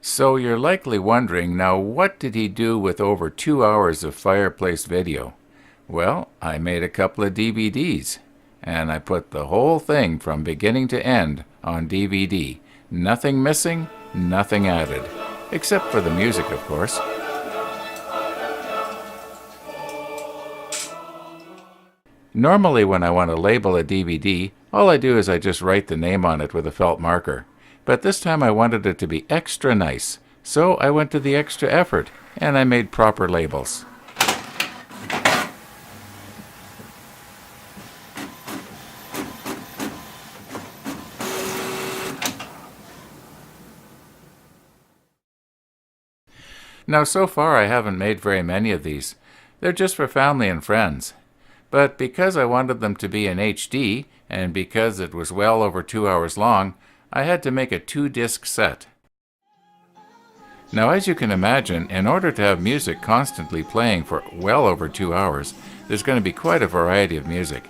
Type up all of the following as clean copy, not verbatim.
So you're likely wondering, now what did he do with over 2 hours of Fireplace video? Well, I made a couple of DVDs, and I put the whole thing from beginning to end on DVD. Nothing missing, nothing added. Except for the music, of course. Normally when I want to label a DVD, all I do is I just write the name on it with a felt marker. But this time I wanted it to be extra nice, so I went to the extra effort, and I made proper labels. Now so far I haven't made very many of these. They're just for family and friends. But because I wanted them to be in HD, and because it was well over 2 hours long, I had to make a 2-disc set. Now as you can imagine, in order to have music constantly playing for well over 2 hours, there's going to be quite a variety of music.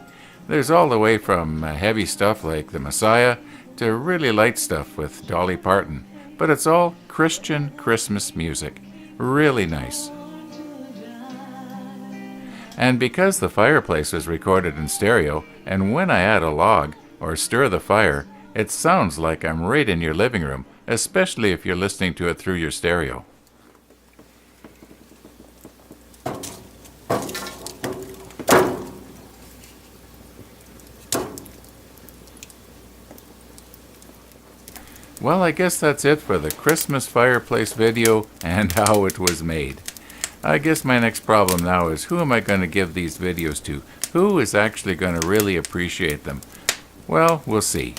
There's all the way from heavy stuff like The Messiah to really light stuff with Dolly Parton. But it's all Christian Christmas music. Really nice. And because the Fireplace was recorded in stereo, and when I add a log or stir the fire, it sounds like I'm right in your living room, especially if you're listening to it through your stereo. Well, I guess that's it for the Christmas Fireplace video and how it was made. I guess my next problem now is, who am I going to give these videos to? Who is actually going to really appreciate them? Well, we'll see.